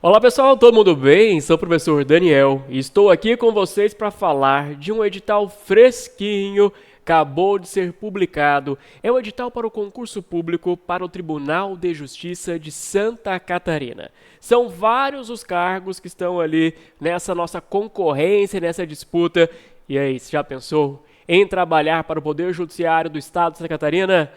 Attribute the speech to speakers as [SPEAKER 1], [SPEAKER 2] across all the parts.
[SPEAKER 1] Olá pessoal, todo mundo bem? Sou o professor Daniel e estou aqui com vocês para falar de um edital fresquinho, acabou de ser publicado. É o edital para o concurso público para o Tribunal de Justiça de Santa Catarina. São vários os cargos que estão ali nessa nossa concorrência, nessa disputa. E aí, você já pensou em trabalhar para o Poder Judiciário do Estado de Santa Catarina?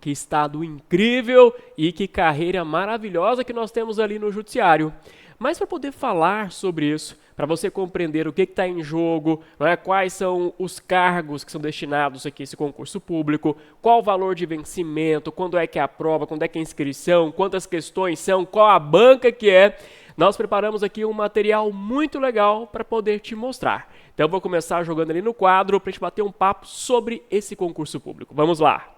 [SPEAKER 1] Que estado incrível e que carreira maravilhosa que nós temos ali no judiciário. Mas para poder falar sobre isso, para você compreender o que está em jogo, quais são os cargos que são destinados aqui a esse concurso público, qual o valor de vencimento, quando é que é a prova, quando é que é a inscrição, quantas questões são, qual a banca que é, nós preparamos aqui um material muito legal para poder te mostrar. Então eu vou começar jogando ali no quadro para a gente bater um papo sobre esse concurso público. Vamos lá!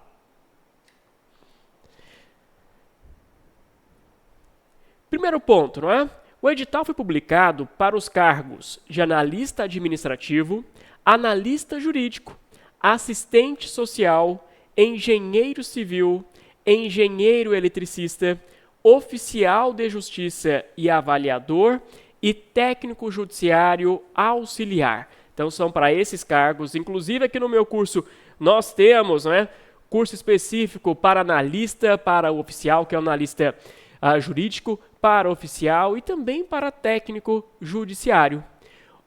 [SPEAKER 1] Primeiro ponto, não é? O edital foi publicado para os cargos de analista administrativo, analista jurídico, assistente social, engenheiro civil, engenheiro eletricista, oficial de justiça e avaliador e técnico judiciário auxiliar. Então são para esses cargos, inclusive aqui no meu curso nós temos, curso específico para analista, para o oficial, que é o analista jurídico, para oficial e também para técnico judiciário.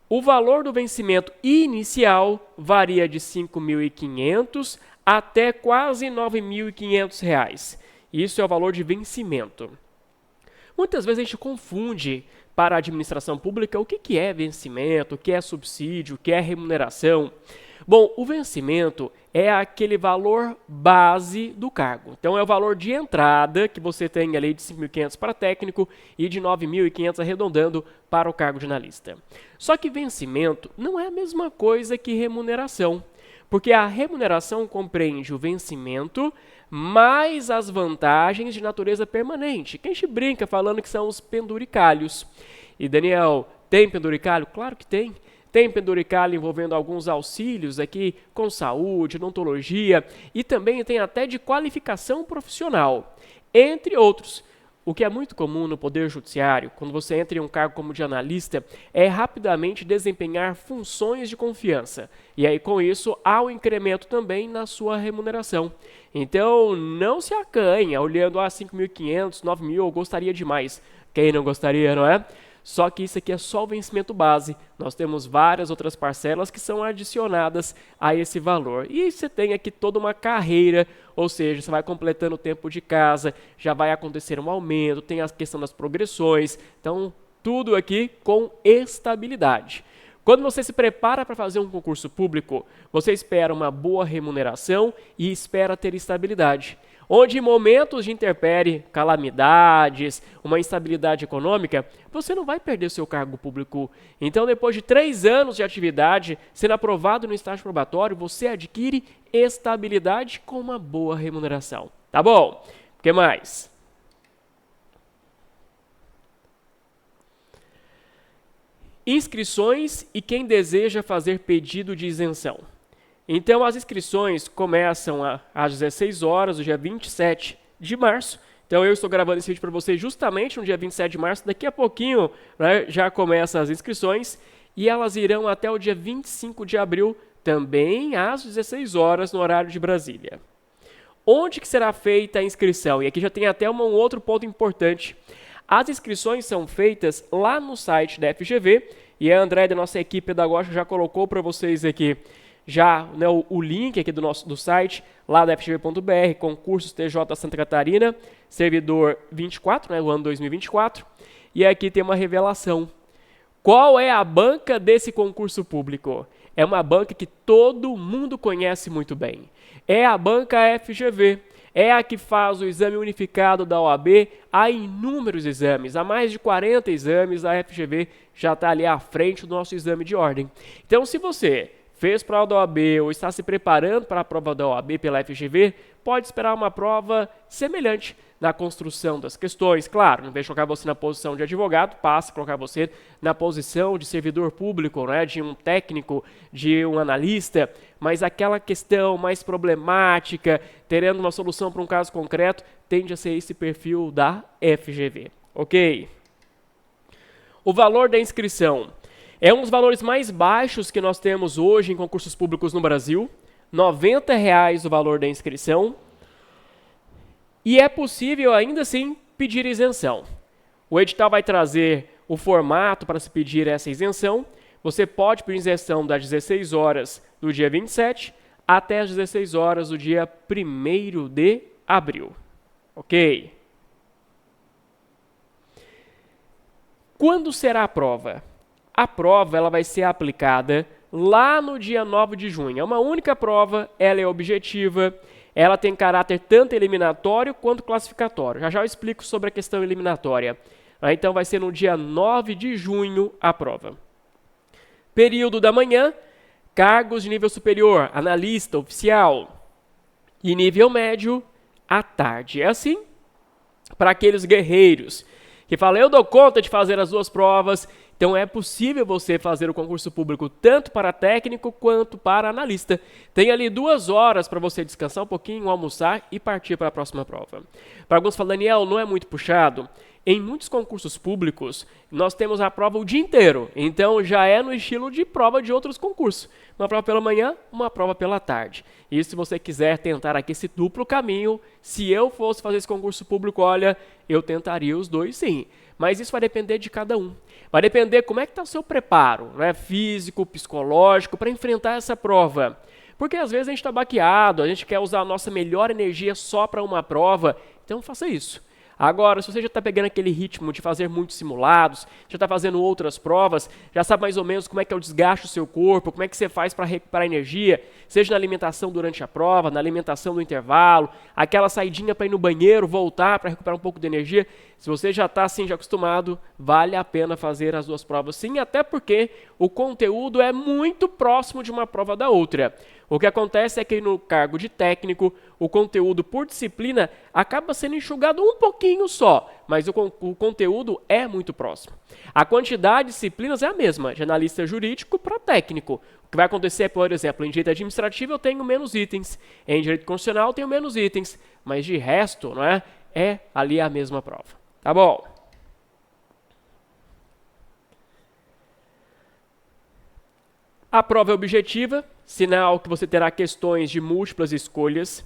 [SPEAKER 1] O valor do vencimento inicial varia de R$ 5.500 até quase R$ 9.500. Isso é o valor de vencimento. Muitas vezes a gente confunde para a administração pública o que é vencimento, o que é subsídio, o que é remuneração. Bom, o vencimento é aquele valor base do cargo. Então, é o valor de entrada que você tem ali de 5.500 para técnico e de 9.500 arredondando para o cargo de analista. Só que vencimento não é a mesma coisa que remuneração, porque a remuneração compreende o vencimento mais as vantagens de natureza permanente, que a gente brinca falando que são os penduricalhos. E Daniel, tem penduricalho? Claro que tem. Tem penduricalho envolvendo alguns auxílios aqui com saúde, odontologia e também tem até de qualificação profissional, entre outros. O que é muito comum no Poder Judiciário, quando você entra em um cargo como de analista, é rapidamente desempenhar funções de confiança. E aí, com isso, há um incremento também na sua remuneração. Então, não se acanha olhando 5.500, 9.000, eu gostaria de mais. Quem não gostaria, não é? Só que isso aqui é só o vencimento base. Nós temos várias outras parcelas que são adicionadas a esse valor. E você tem aqui toda uma carreira, ou seja, você vai completando o tempo de casa, já vai acontecer um aumento, tem a questão das progressões. Então, tudo aqui com estabilidade. Quando você se prepara para fazer um concurso público, você espera uma boa remuneração e espera ter estabilidade. Onde em momentos de intempérie, calamidades, uma instabilidade econômica, você não vai perder seu cargo público. Então, depois de 3 anos de atividade, sendo aprovado no estágio probatório, você adquire estabilidade com uma boa remuneração. Tá bom? O que mais? Inscrições e quem deseja fazer pedido de isenção. Então, as inscrições começam às 16 horas, do dia 27 de março. Então, eu estou gravando esse vídeo para vocês justamente no dia 27 de março. Daqui a pouquinho, já começam as inscrições e elas irão até o dia 25 de abril, também às 16 horas, no horário de Brasília. Onde que será feita a inscrição? E aqui já tem até um outro ponto importante. As inscrições são feitas lá no site da FGV e a André da nossa equipe pedagógica já colocou para vocês aqui o link aqui do site, lá da fgv.br, concursos TJ Santa Catarina, servidor 24, o ano 2024, e aqui tem uma revelação. Qual é a banca desse concurso público? É uma banca que todo mundo conhece muito bem. É a banca FGV. É a que faz o exame unificado da OAB. Há inúmeros exames, há mais de 40 exames, a FGV já está ali à frente do nosso exame de ordem. Então, se você fez prova da OAB ou está se preparando para a prova da OAB pela FGV, pode esperar uma prova semelhante na construção das questões. Claro, em vez de colocar você na posição de advogado, passa a colocar você na posição de servidor público, né, de um técnico, de um analista, mas aquela questão mais problemática, terendo uma solução para um caso concreto, tende a ser esse perfil da FGV. Ok? O valor da inscrição é um dos valores mais baixos que nós temos hoje em concursos públicos no Brasil, R$ 90,00 o valor da inscrição. E é possível, ainda assim, pedir isenção. O edital vai trazer o formato para se pedir essa isenção. Você pode pedir isenção das 16 horas do dia 27 até as 16 horas do dia 1º de abril. Ok? Quando será a prova? A prova ela vai ser aplicada lá no dia 9 de junho. É uma única prova, ela é objetiva. Ela tem caráter tanto eliminatório quanto classificatório. Já eu explico sobre a questão eliminatória. Então vai ser no dia 9 de junho a prova. Período da manhã, cargos de nível superior, analista, oficial. E nível médio, à tarde. É assim para aqueles guerreiros que falam, eu dou conta de fazer as duas provas. Então é possível você fazer o concurso público tanto para técnico quanto para analista. Tem ali 2 horas para você descansar um pouquinho, almoçar e partir para a próxima prova. Para alguns falam, Daniel, não é muito puxado? Em muitos concursos públicos, nós temos a prova o dia inteiro. Então já é no estilo de prova de outros concursos. Uma prova pela manhã, uma prova pela tarde. E se você quiser tentar aqui esse duplo caminho, se eu fosse fazer esse concurso público, olha, eu tentaria os dois sim. Mas isso vai depender de cada um. Vai depender como é que está o seu preparo, né, físico, psicológico, para enfrentar essa prova. Porque às vezes a gente está baqueado, a gente quer usar a nossa melhor energia só para uma prova, então faça isso. Agora, se você já está pegando aquele ritmo de fazer muitos simulados, já está fazendo outras provas, já sabe mais ou menos como é que é o desgaste do seu corpo, como é que você faz para recuperar energia, seja na alimentação durante a prova, na alimentação no intervalo, aquela saidinha para ir no banheiro, voltar para recuperar um pouco de energia. Se você já está assim, já acostumado, vale a pena fazer as duas provas sim, até porque o conteúdo é muito próximo de uma prova da outra. O que acontece é que no cargo de técnico, o conteúdo por disciplina acaba sendo enxugado um pouquinho só, mas o conteúdo é muito próximo. A quantidade de disciplinas é a mesma, de analista jurídico para técnico. O que vai acontecer, por exemplo, em direito administrativo eu tenho menos itens, em direito constitucional eu tenho menos itens, mas de resto, não é? É ali a mesma prova. Tá bom? A prova é objetiva, sinal que você terá questões de múltiplas escolhas.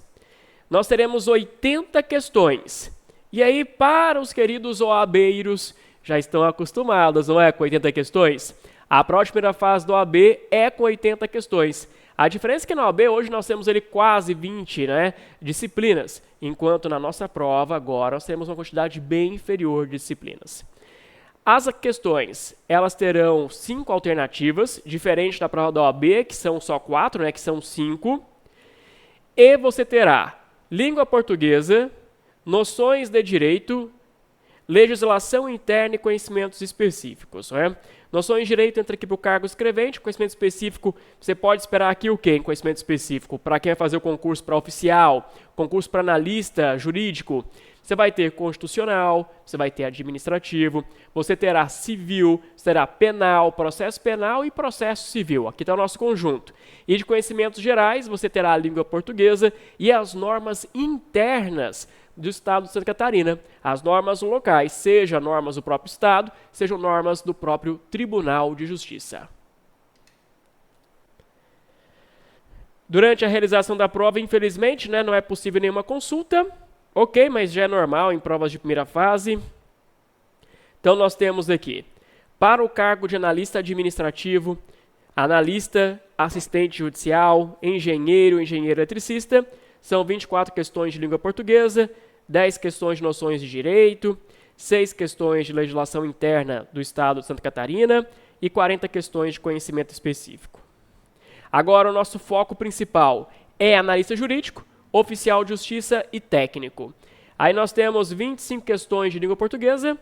[SPEAKER 1] Nós teremos 80 questões. E aí, para os queridos OABeiros, já estão acostumados, não é, com 80 questões? A prova de primeira fase do OAB é com 80 questões. A diferença é que na OAB hoje nós temos ali quase 20 disciplinas, enquanto na nossa prova agora nós temos uma quantidade bem inferior de disciplinas. As questões, elas terão 5 alternativas, diferente da prova da OAB, que são só 4, que são 5. E você terá língua portuguesa, noções de direito, legislação interna e conhecimentos específicos. Noções de direito entra aqui para o cargo escrevente, conhecimento específico, você pode esperar aqui o quê em conhecimento específico? Para quem vai fazer o concurso para oficial, concurso para analista jurídico, você vai ter constitucional, você vai ter administrativo, você terá civil, você terá penal, processo penal e processo civil. Aqui está o nosso conjunto. E de conhecimentos gerais, você terá a língua portuguesa e as normas internas do Estado de Santa Catarina. As normas locais, seja normas do próprio Estado, sejam normas do próprio Tribunal de Justiça. Durante a realização da prova, infelizmente, não é possível nenhuma consulta. Ok, mas já é normal em provas de primeira fase. Então, nós temos aqui, para o cargo de analista administrativo, analista, assistente judicial, engenheiro eletricista, são 24 questões de língua portuguesa, 10 questões de noções de direito, 6 questões de legislação interna do Estado de Santa Catarina e 40 questões de conhecimento específico. Agora, o nosso foco principal é analista jurídico, oficial de justiça e técnico. Aí nós temos 25 questões de língua portuguesa,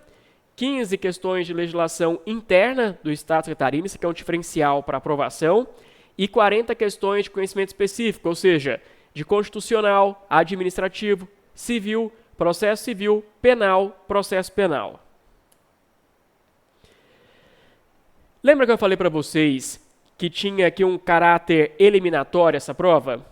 [SPEAKER 1] 15 questões de legislação interna do Estado de Santa Catarina, isso aqui é um diferencial para aprovação, e 40 questões de conhecimento específico, ou seja, de constitucional, administrativo, civil, processo civil, penal, processo penal. Lembra que eu falei para vocês que tinha aqui um caráter eliminatório essa prova?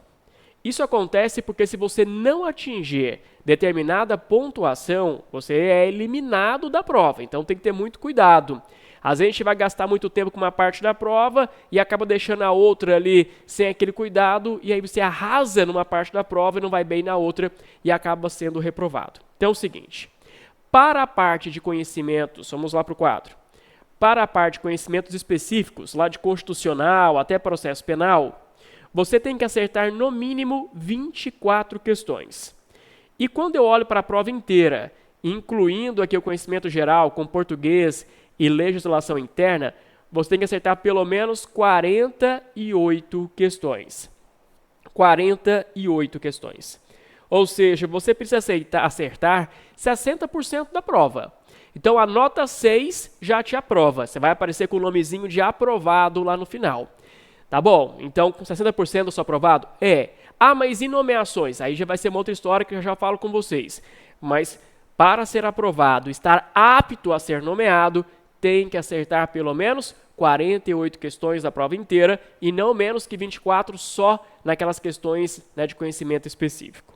[SPEAKER 1] Isso acontece porque se você não atingir determinada pontuação, você é eliminado da prova. Então tem que ter muito cuidado. Às vezes a gente vai gastar muito tempo com uma parte da prova e acaba deixando a outra ali sem aquele cuidado, e aí você arrasa numa parte da prova e não vai bem na outra e acaba sendo reprovado. Então é o seguinte, para a parte de conhecimentos, vamos lá para o quadro. Para a parte de conhecimentos específicos, lá de constitucional até processo penal, você tem que acertar no mínimo 24 questões. E quando eu olho para a prova inteira, incluindo aqui o conhecimento geral com português e legislação interna, você tem que acertar pelo menos 48 questões. 48 questões. Ou seja, você precisa acertar 60% da prova. Então a nota 6 já te aprova. Você vai aparecer com o nomezinho de aprovado lá no final. Tá bom? Então, com 60% eu sou aprovado? É. Ah, mas e nomeações? Aí já vai ser uma outra história que eu já falo com vocês. Mas para ser aprovado, estar apto a ser nomeado, tem que acertar pelo menos 48 questões da prova inteira e não menos que 24 só naquelas questões, né, de conhecimento específico.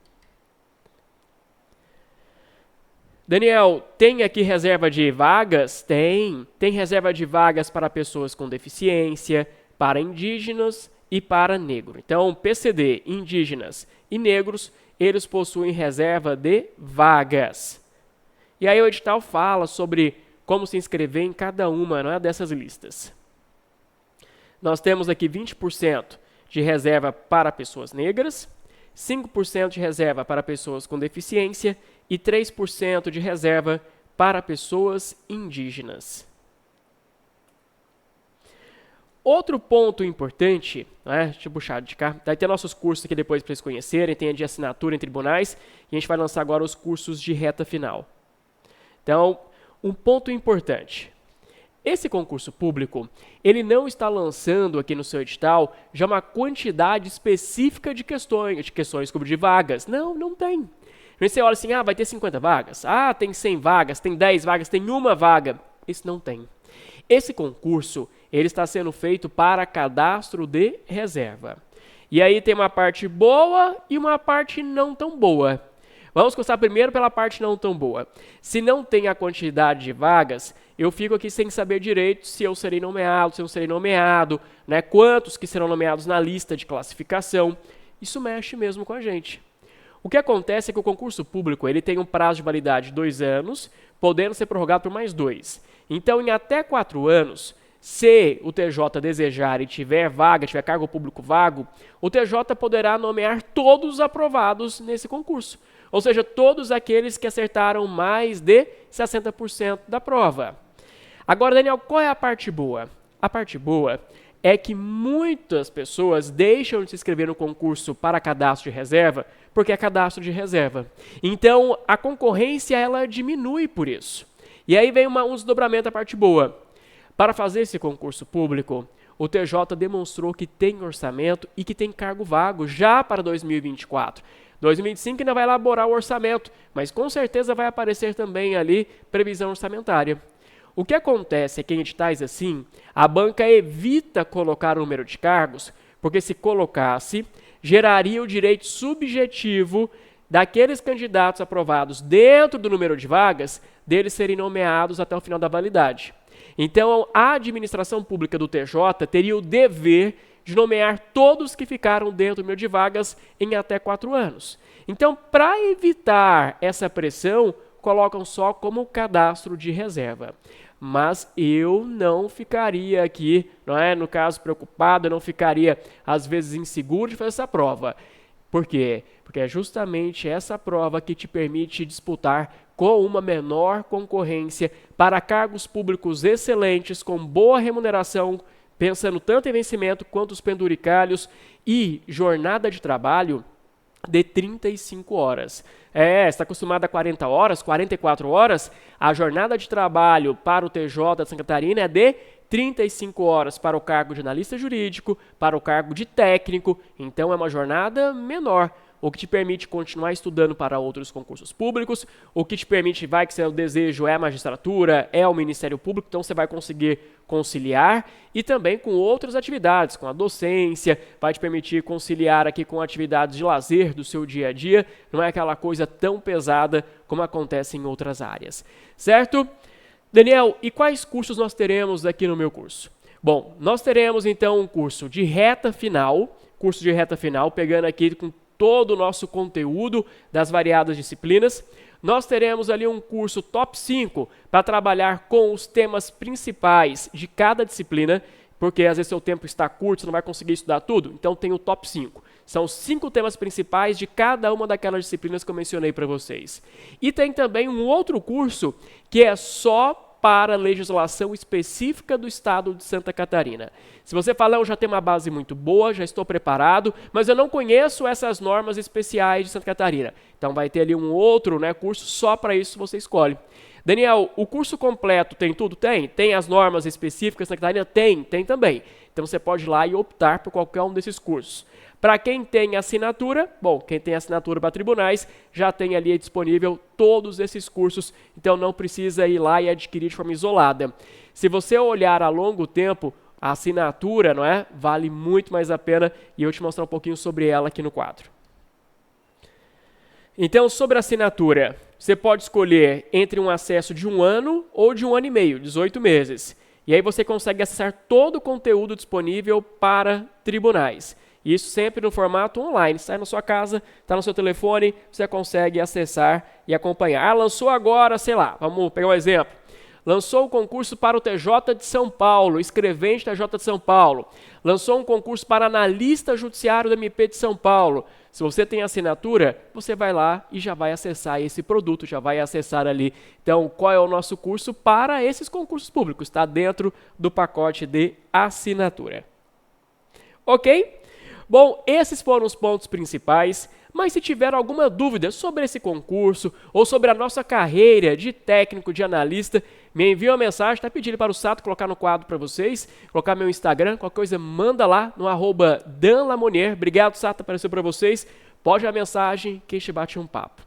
[SPEAKER 1] Daniel, tem aqui reserva de vagas? Tem. Tem reserva de vagas para pessoas com deficiência, para indígenas e para negros. Então, PCD, indígenas e negros, eles possuem reserva de vagas. E aí o edital fala sobre como se inscrever em cada uma, não é, dessas listas. Nós temos aqui 20% de reserva para pessoas negras, 5% de reserva para pessoas com deficiência e 3% de reserva para pessoas indígenas. Outro ponto importante, né, deixa eu puxar de cá, vai ter nossos cursos aqui depois para vocês conhecerem, tem a de assinatura em tribunais, e a gente vai lançar agora os cursos de reta final. Então, um ponto importante, esse concurso público, ele não está lançando aqui no seu edital já uma quantidade específica de questões de vagas. Não, não tem. Você olha assim, vai ter 50 vagas, tem 100 vagas, tem 10 vagas, tem uma vaga. Isso não tem. Esse concurso, ele está sendo feito para cadastro de reserva. E aí tem uma parte boa e uma parte não tão boa. Vamos começar primeiro pela parte não tão boa. Se não tem a quantidade de vagas, eu fico aqui sem saber direito se eu serei nomeado, se eu não serei nomeado, né? Quantos que serão nomeados na lista de classificação. Isso mexe mesmo com a gente. O que acontece é que o concurso público ele tem um prazo de validade de 2 anos, podendo ser prorrogado por mais 2. Então, em até 4 anos, se o TJ desejar e tiver vaga, tiver cargo público vago, o TJ poderá nomear todos os aprovados nesse concurso. Ou seja, todos aqueles que acertaram mais de 60% da prova. Agora, Daniel, qual é a parte boa? A parte boa é que muitas pessoas deixam de se inscrever no concurso para cadastro de reserva porque é cadastro de reserva. Então, a concorrência ela diminui por isso. E aí vem um desdobramento da parte boa. Para fazer esse concurso público, o TJ demonstrou que tem orçamento e que tem cargo vago já para 2024. 2025 ainda vai elaborar o orçamento, mas com certeza vai aparecer também ali previsão orçamentária. O que acontece é que em editais assim, a banca evita colocar o número de cargos, porque se colocasse, geraria o direito subjetivo daqueles candidatos aprovados dentro do número de vagas, deles serem nomeados até o final da validade. Então, a administração pública do TJ teria o dever de nomear todos que ficaram dentro do número de vagas em até 4 anos. Então, para evitar essa pressão, colocam só como cadastro de reserva. Mas eu não ficaria aqui, não é? No caso, preocupado, eu não ficaria, às vezes, inseguro de fazer essa prova. Por quê? Porque é justamente essa prova que te permite disputar com uma menor concorrência para cargos públicos excelentes, com boa remuneração, pensando tanto em vencimento quanto os penduricalhos e jornada de trabalho de 35 horas. Você está acostumado a 40 horas, 44 horas, a jornada de trabalho para o TJ da Santa Catarina é de 35 horas para o cargo de analista jurídico, para o cargo de técnico, então é uma jornada menor, o que te permite continuar estudando para outros concursos públicos, o que te permite, vai que seu desejo é a magistratura, é o Ministério Público, então você vai conseguir conciliar e também com outras atividades, com a docência, vai te permitir conciliar aqui com atividades de lazer do seu dia a dia, não é aquela coisa tão pesada como acontece em outras áreas, certo? Daniel, e quais cursos nós teremos aqui no meu curso? Bom, nós teremos então um curso de reta final, pegando aqui com todo o nosso conteúdo das variadas disciplinas. Nós teremos ali um curso top 5 para trabalhar com os temas principais de cada disciplina, porque às vezes seu tempo está curto, você não vai conseguir estudar tudo, então tem o top 5. São 5 temas principais de cada uma daquelas disciplinas que eu mencionei para vocês. E tem também um outro curso que é só para legislação específica do estado de Santa Catarina. Se você falar, eu já tenho uma base muito boa, já estou preparado, mas eu não conheço essas normas especiais de Santa Catarina. Então vai ter ali um outro, né, curso só para isso você escolhe. Daniel, o curso completo tem tudo? Tem. Tem as normas específicas de Santa Catarina? Tem também. Então você pode ir lá e optar por qualquer um desses cursos. Para quem tem assinatura, bom, quem tem assinatura para tribunais, já tem ali disponível todos esses cursos, então não precisa ir lá e adquirir de forma isolada. Se você olhar a longo tempo, a assinatura, não é? Vale muito mais a pena e eu vou te mostrar um pouquinho sobre ela aqui no quadro. Então, sobre a assinatura, você pode escolher entre um acesso de 1 ano ou de 1 ano e meio, 18 meses. E aí você consegue acessar todo o conteúdo disponível para tribunais. Isso sempre no formato online, sai na sua casa, está no seu telefone, você consegue acessar e acompanhar. Lançou agora, sei lá, vamos pegar um exemplo. Lançou o concurso para o TJ de São Paulo, escrevente TJ de São Paulo. Lançou um concurso para analista judiciário do MP de São Paulo. Se você tem assinatura, você vai lá e já vai acessar esse produto, já vai acessar ali. Então, qual é o nosso curso para esses concursos públicos? Está dentro do pacote de assinatura. Ok? Bom, esses foram os pontos principais, mas se tiver alguma dúvida sobre esse concurso ou sobre a nossa carreira de técnico, de analista, me envia uma mensagem, está pedindo para o Sato colocar no quadro para vocês, colocar meu Instagram, qualquer coisa manda lá no @danlamonier. Obrigado, Sato, apareceu para vocês. Pode a mensagem que a gente bate um papo.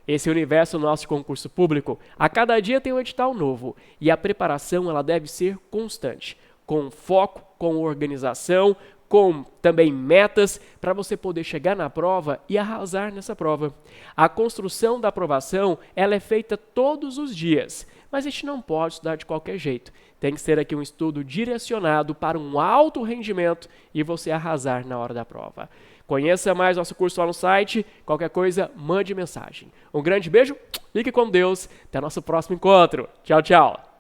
[SPEAKER 1] Esse universo nosso de concurso público, a cada dia tem um edital novo e a preparação ela deve ser constante, com foco, com organização, com também metas para você poder chegar na prova e arrasar nessa prova. A construção da aprovação ela é feita todos os dias, mas a gente não pode estudar de qualquer jeito. Tem que ser aqui um estudo direcionado para um alto rendimento e você arrasar na hora da prova. Conheça mais nosso curso lá no site, qualquer coisa, mande mensagem. Um grande beijo, fique com Deus, até nosso próximo encontro. Tchau, tchau.